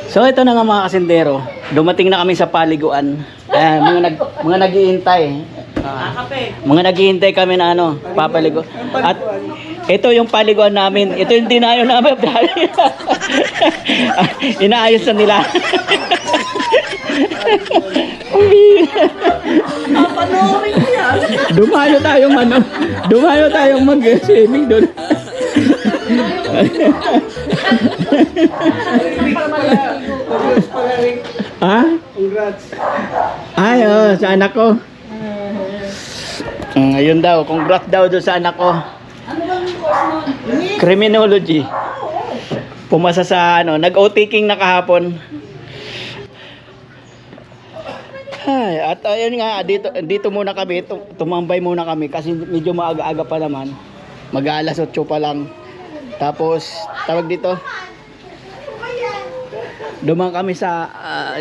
So ito na nga mga kasindero, dumating na kami sa paliguan. Mga naghihintay. Mga naghihintay kami na ano, papaligo. At ito yung paliguan namin. Ito yung dinayo namin. Inaayos na nila. Papanoorin ko yan. Dumayo tayong mag-swimming doon. Ha? Congrats. Ay, sa anak ko. Ayun daw, congrats daw doon sa anak ko. Ano bang course nun? Criminology. Pumasa sa ano, nag-OTking na kahapon. Ay, at ayun nga, dito muna kami, tumambay muna kami kasi medyo maaga-aga pa naman. Mag-aalas 8 pa lang. Tapos, tawag dito. Dumaan kami sa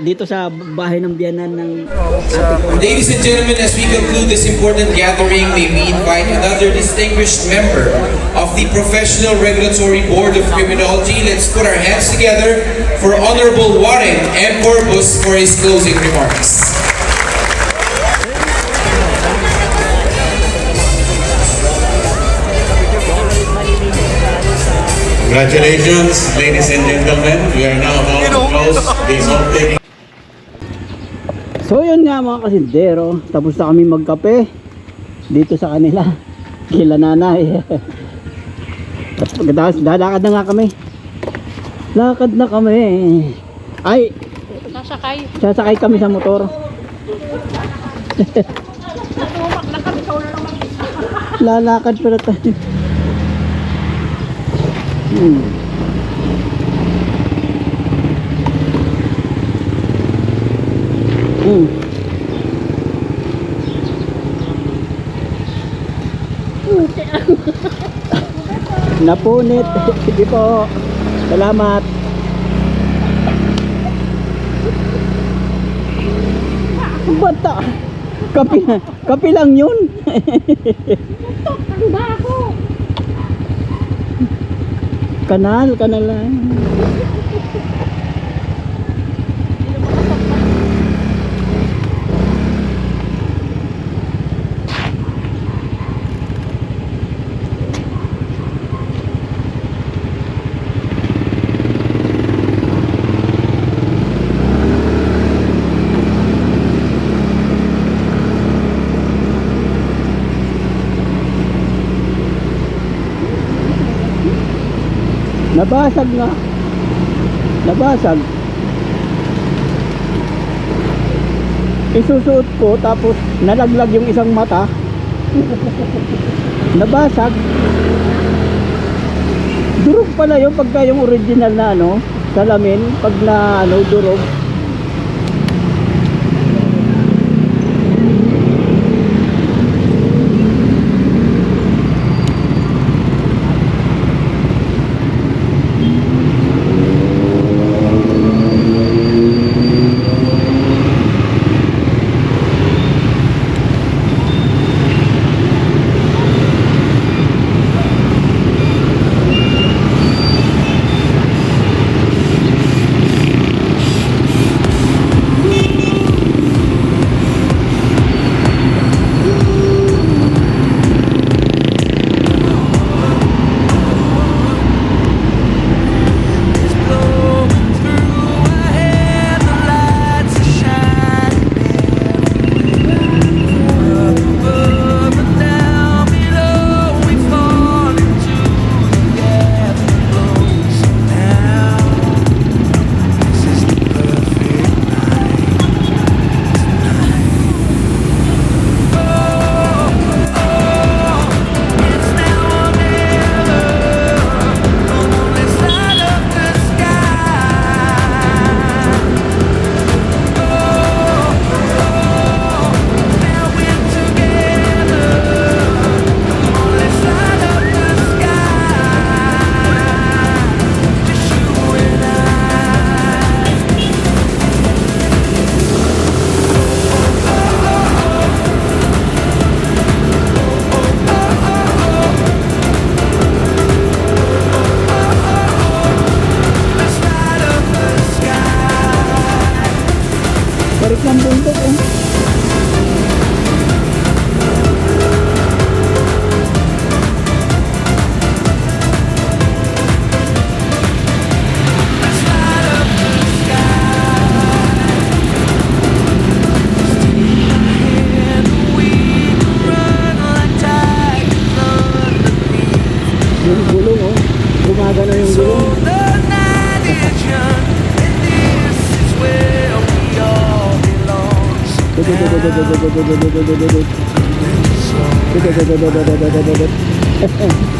dito sa bahay ng biyanan ng Ladies and gentlemen, as we conclude this important gathering, may we invite another distinguished member of the Professional Regulatory Board of Criminology. Let's put our hands together for Honorable Warren M. Corbus for his closing remarks. Congratulations, ladies and gentlemen. We are now about to close this opening. So yun nga mga kasindero, tapos na kami magkape dito sa kanila, kila nanay. Tapos lalakad na nga kami. Lakad na kami. Ay, sasakay kami sa motor. Lalakad pala tayo. Napunit. Sige po. Salamat. Bata. Kapi lang yun. Ano ba ako? Kanal lang. Nabasag nga. Nabasag. Isusuot ko tapos nalaglag yung isang mata. Nabasag. Durog pala yun pagka yung original na ano, salamin, pag na ano, durog.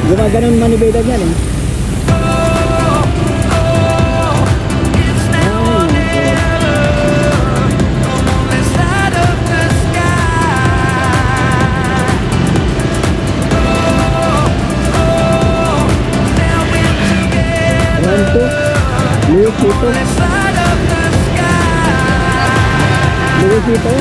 Gumaganon manibela niyan eh. Luisito.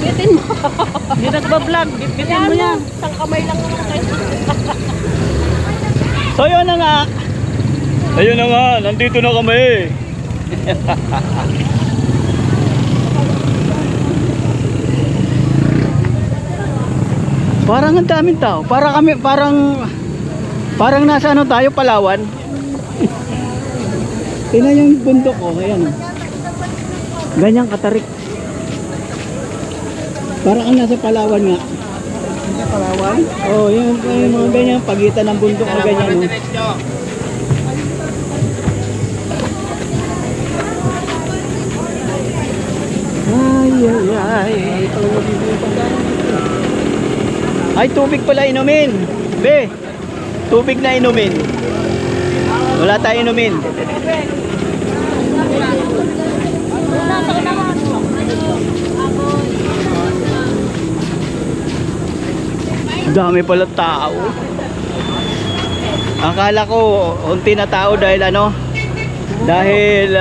Bitin mo. Hindi nagbablog. Bitin mo yan. Isang kamay lang naman kayo. So yun na nga. Ayun na nga, nandito na kami. Parang ang daming tao. Parang nasa ano tayo, Palawan. Tingnan yung bundok ko, ayan. Ganyang katarik. Parang ang nasa Palawan nga. Hindi Palawan. Oh, yung mga ganyan, pagitan ng bundok na ganyan. No? Ay, tubig pala inumin. Be, tubig na inumin. Wala tayong inumin. Dami pala tao. Akala ko unti na tao dahil ano, dahil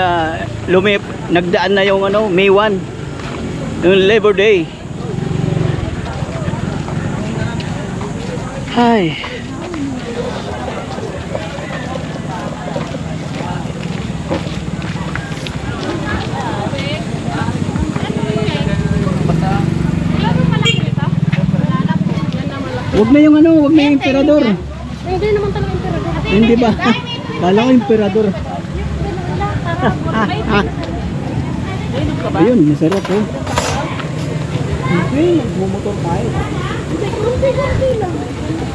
nagdaan na yung ano, May 1, yung Labor Day. Ay. Wag na yung ano, wag na yung emperador. Hindi naman talaga emperador. Hindi ba? Kala ko emperador. Ayun, masarap oh. Okay, magmumotor tayo. Kunti lang.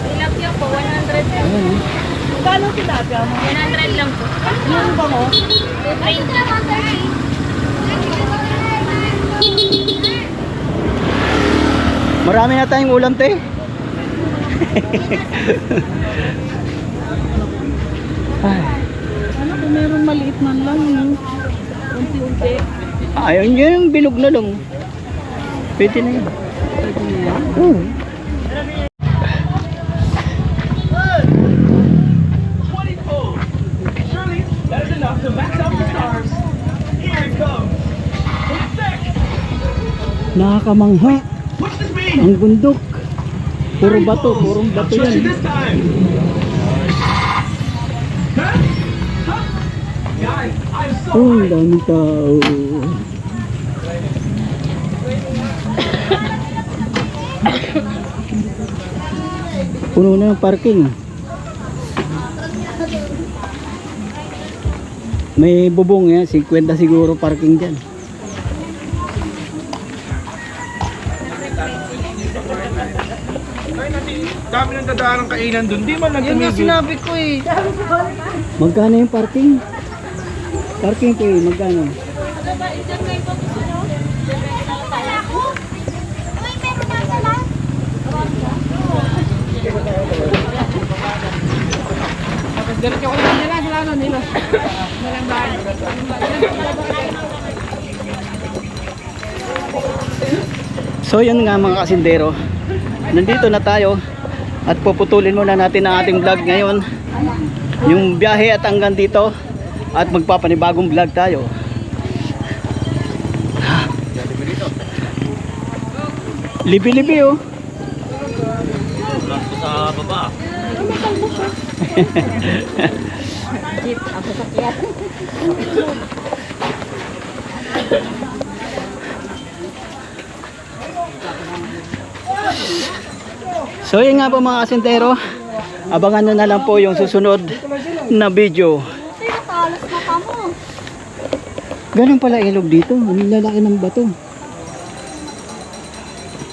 Tilapia po, 100 lang. Ayan eh. Magkano tilapia mo? 100 lang po. Ano ba mo? 20. Marami na tayong ulam, te. Ay. Ano kung meron maliit man lang, no? Unti-unti. Ayun yun, yung bilog na lang. Pwede na yun. Pwede na yan. Oo. Nakakamangha. Ang bundok. Puro bato, purong bato yan. Oh, ang daming tao. Puno na yung parking. May bubong yan, 50 siguro parking dyan. Dami ng dadaan ng kainan dun. Di man lang Yun nga sinabi ko eh. Magkano yung parking? Parking ko eh, magkano? Diretso ko lang nila, sila ano nila. So yun nga mga kasindero, nandito na tayo at puputulin muna natin ang ating vlog ngayon, yung biyahe at hanggang dito, at magpapanibagong vlog tayo. Libi-libi oh. Sa baba. Jeep, ako sakyan. So yun nga po mga kasintero, abangan nyo na lang po yung susunod na video. Talas na ka mo. Ganun pala ilog dito, ang lalaki ng bato.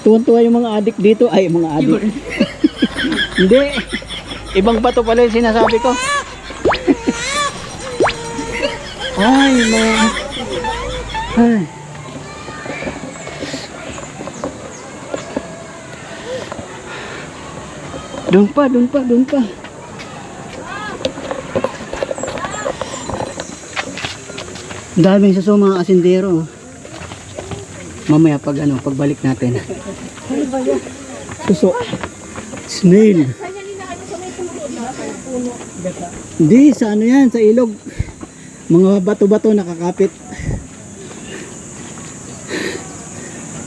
Tuwan-tuwa yung mga adik dito, ay mga adik. Hindi, ibang bato pala yung sinasabi ko. Ay, mga... Ay. Doon pa, doon pa, doon pa. Daming suso mga asindero. Mamaya pag ano, pagbalik natin. Suso. Snail. Hindi, sa ano yan, sa ilog. Mga bato-bato nakakapit.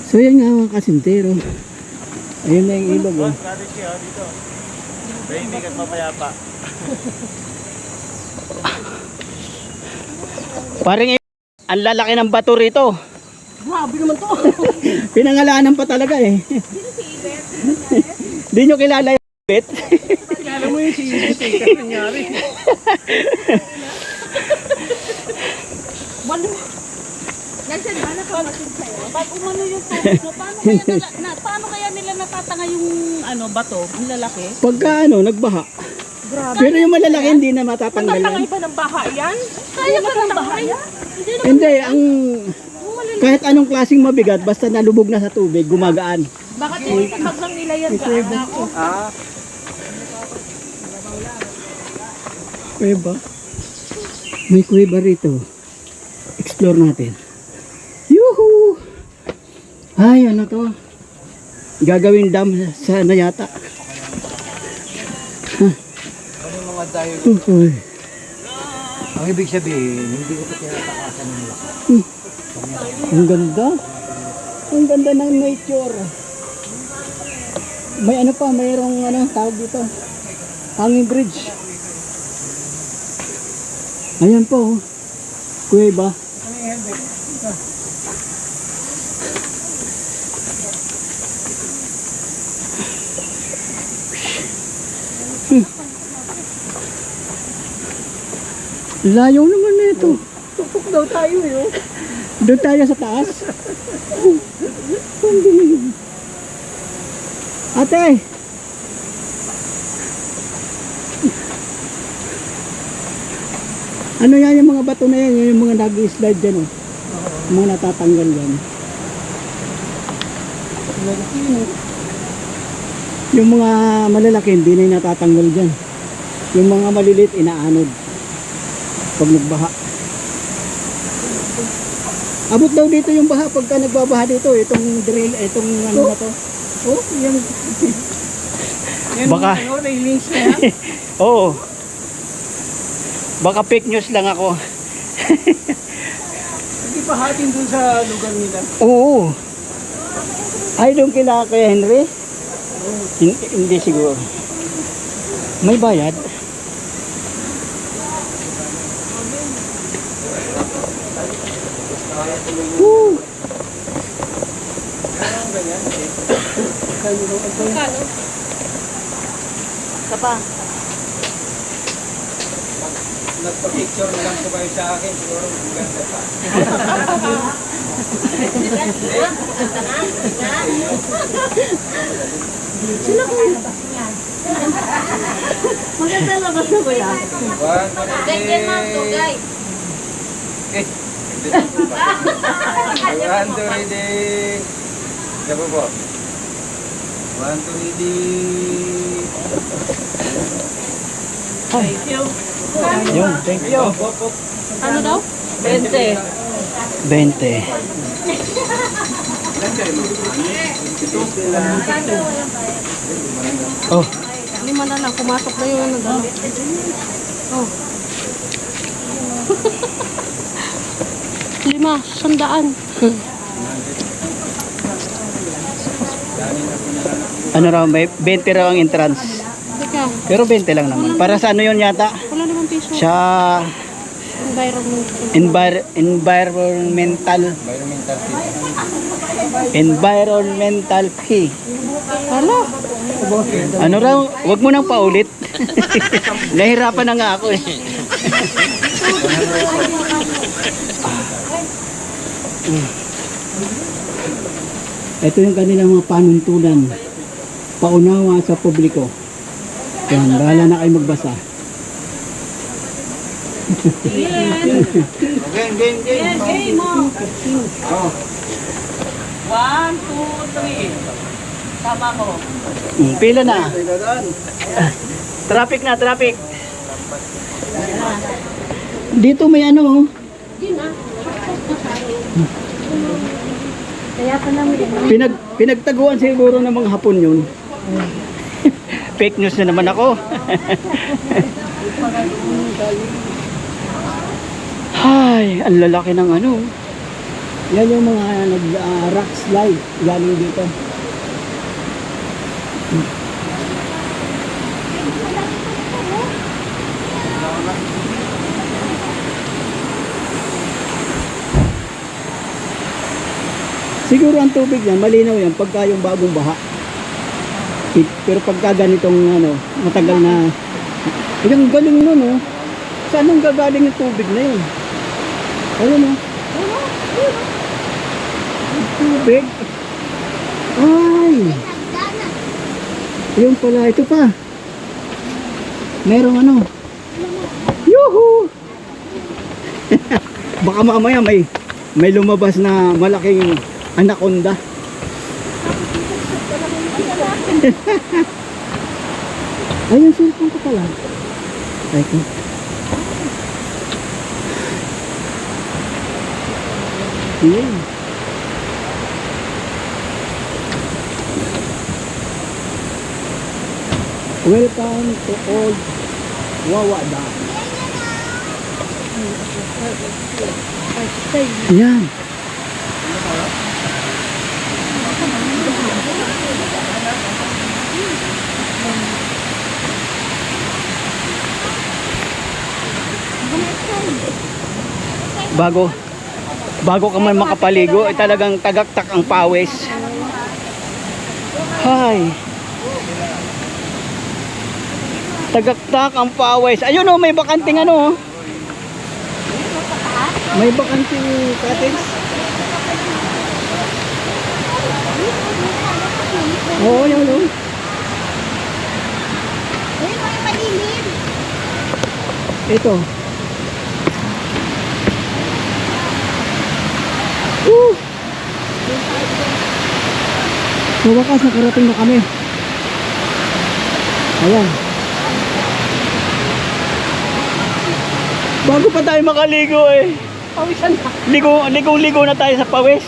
So yan nga mga kasintero. Ayun na yung ilog. Oh. Hindi ka mapayapa. Parang ang lalaki ng bato rito. Grabe naman to. Pinangalanan pa talaga eh. Hindi nyo kilala yung Ibet? Kala mo yung si Ibet eh, kasi nangyari. Balo. Nasaan ba nakamasin sa'yo? Pag umano yung tubig mo, paano kaya nila natatanga yung ano, bato, yung lalaki? Pagka ano, nagbaha. Grabe. Pero yung malalaki hindi na matatanggal Natatangay yan. ba ng baha yan? Kaya ba ng baha yan? Hindi naman. Hindi, ang kahit anong klaseng mabigat, basta nalubog na sa tubig, gumagaan. Bakit itikmag lang nila yan sa ako? Kuweba. May kuweba rito. Explore natin. Yuhu! Ay, ano to? Gagawin dam sa na yata. Mga tayo, Uy. ang ibig sabihin, hindi ko pa tinatakasan ng lakas. Ang ganda. Ang ganda ng nature. May ano pa, mayroong ano, tawag dito. Hanging bridge. Ayan po. Oh. Kuweba. Layo naman nito. Tukok daw tayo yun. Doon tayo sa taas. Ate! Ano yan yung mga bato na yan? Yung mga nag-slide dyan oh. Mga natatanggal yan. Yung mga malalaki hindi na yung natatanggal dyan. Yung mga maliliit inaanod. Pag nagbaha. Abot daw dito yung baha pagka nagbabaha dito, itong drill, itong ano na to. Oh, yan. Baka Railings na yan. oo. Baka fake news lang ako. Hindi pa hatin dun sa lugar nila. Oo. Ay, doon kila kay Henry? Hindi siguro. May bayad? Woo! Kano? Sapa. Nagpa-picture na lang po kayo sa akin, siguro maganda pa. Maganda labas na ba yan? Ganyan ma'am to guys. One, two, ready. Diba po? One, two, ready. Thank you. Yun, thank you. Ano daw? 20. 20. Oh, 5 na lang, pumasok na yung ano. Oh. 5, 100. ano raw, may 20 raw ang entrance. Teka, Pero 20 lang naman. Para sa ano yun yata? wala naman piso. Sa Environmental fee. Hala. Ano raw? Wag mo nang paulit. Nahirapan na nga ako eh. Ito yung kanilang mga panuntunan. Paunawa sa publiko. Yan, bahala na kayo magbasa. Game mo. 1, 2, 3. Tama ko. Pila na. Traffic na, traffic. Dito may ano oh. Pinagtaguan siguro ng mga Hapon yun. Fake news na naman ako. Ay, ang lalaki ng ano. Yan yung mga rock slide galing dito. Siguro ang tubig yan, malinaw yan pagka yung bagong baha. Pero pagka ganitong ano, matagal na, yung galing nun oh. Saan ang gagaling yung tubig na yun? Ayun oh. Tubig. Ay! Yun pala, ito pa. Merong ano. Yuhu! Baka mamaya may lumabas na malaking anaconda. Ayun, cellphone ko pala. Ay ko. Yun. Welcome to Old Wawa Dam. Yan. Bago ka man makapaligo, ay talagang tagaktak ang pawis. Hay. Tagaktak ang pawis. Ayun oh, may bakanting ano oh. May bakanting cottage. Oo, yun oh. Ito. Sa wakas, nakarating na kami. Ayan. Bago pa tayo makaligo eh. Pawisan na. Ligo na tayo sa pawis.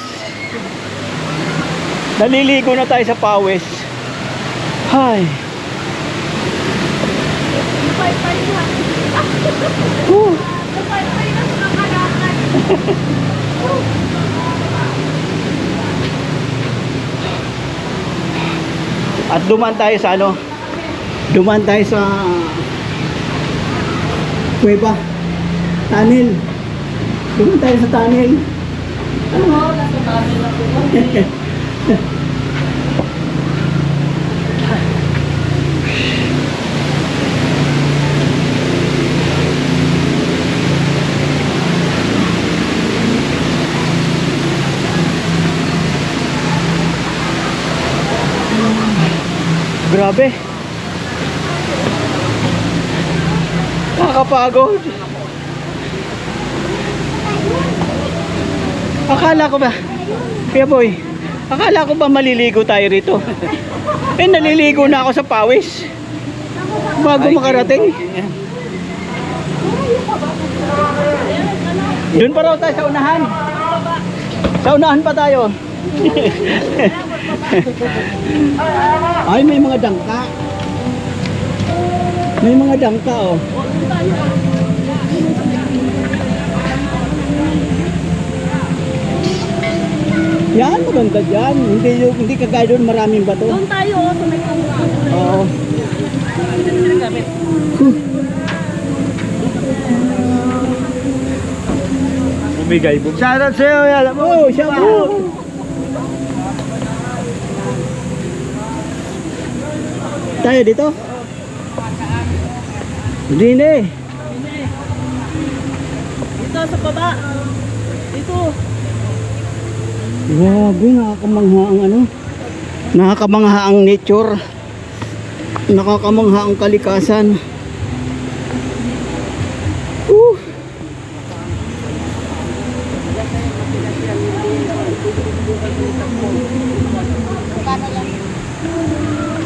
Naliligo na tayo sa pawis. Hay. Pay-pay na. Pay-pay na sa nakalakad. At dumaan tayo sa ano? Dumaan tayo sa kuweba. Tunnel. Dumaan tayo sa tunnel. Ano? Nasa tabi na po. Grabe. Nakakapagod. Akala ko ba, Kuya Boy, akala ko ba maliligo tayo rito? Eh, naliligo na ako sa pawis. Bago makarating. Doon pa raw tayo sa unahan. Sa unahan pa tayo. Ay, may mga dangka. May mga dangka oh. Yan, maganda dyan. Hindi kagaya doon maraming bato. Doon tayo, sa may kumuha. Oo. Bigay mo. Shoutout sa'yo, alam mo. Oh, siya po. Tayo dito? Hindi na eh. Dito sa baba. Dito. Grabe, nakakamangha ang ano. Nakakamangha ang nature. Nakakamangha ang kalikasan.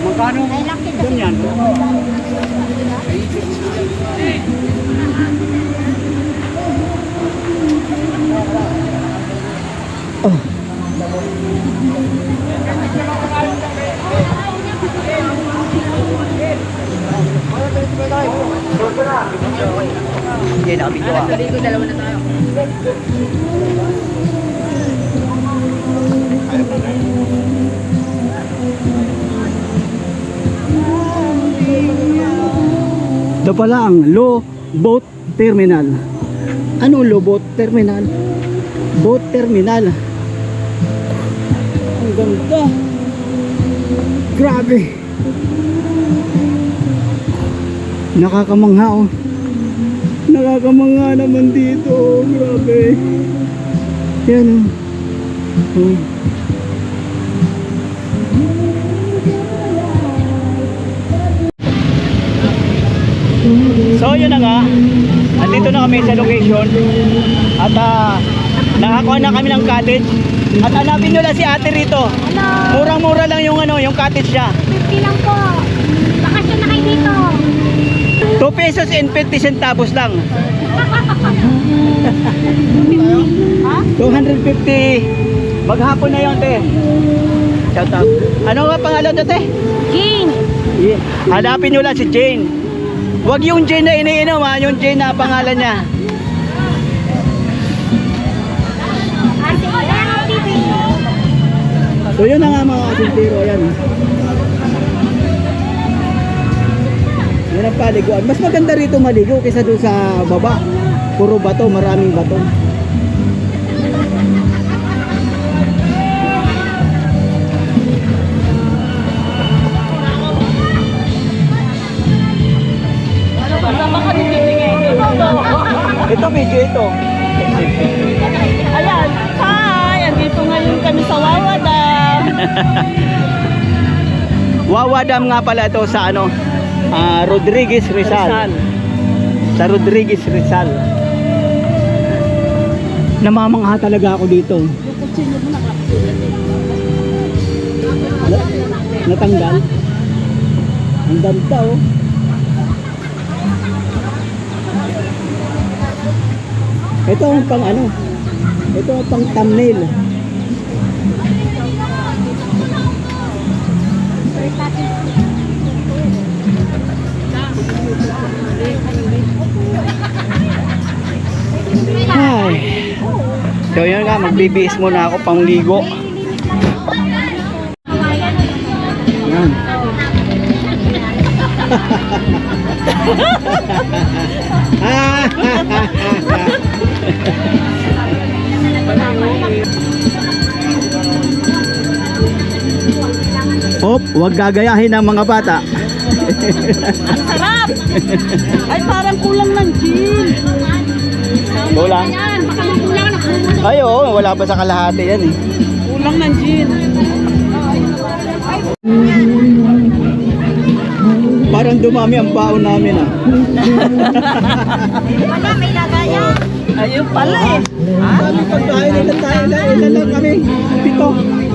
Magkano? Doon yan. Hindi na kami gawa. Dalawa na tayo. Ito pala ang Low Boat Terminal. Ano Low Boat Terminal? Boat Terminal. Ang ganda. Grabe. Nakakamangha oh. Nakakamangha naman dito oh. Grabe. Yan oh. Oh. So yun na nga, andito na kami sa location at nakakuha na kami ng cottage at hanapin nyo lang si ate rito. Murang-mura lang yung ano, yung cottage niya. 50 lang po. Bakasyon na kayo dito. 2 pesos and 50 centavos lang. 250. Maghapon na yun, te. Shout out. Ano nga pangalan to, te? Jane. Yeah. Hanapin nyo lang si Jane. Wag yung Jane na iniinom ha, yung Jane na pangalan niya. Ate, ayan TV. So yun na nga mga kasintiro, yan. Yan ang paliguan. Mas maganda rito maligo kaysa doon sa baba. Puro bato, maraming bato. Ito video ito. Ayan. Hi! Andito ngayon kami sa Wawa Dam. Wawa Dam nga pala ito sa ano, Rodriguez Rizal. Sa Rodriguez Rizal. Namamangha talaga ako dito. Natanggal. Ang ganda oh. Ito ang pang ano? Ito ang pang thumbnail. Ay. So yun nga, magbibihis muna ako pang ligo. Yan. Hop, wag gagayahin ng mga bata. Sarap! Ay, parang kulang ng gin. Kulang? Ayan, baka magulang na. Ay, oo, wala pa sa kalahati yan eh. Kulang ng gin. Parang dumami ang baon namin ah. Wala, may lagaya. Ayun pala eh. Sabi ko tayo, ilan lang kami? 7.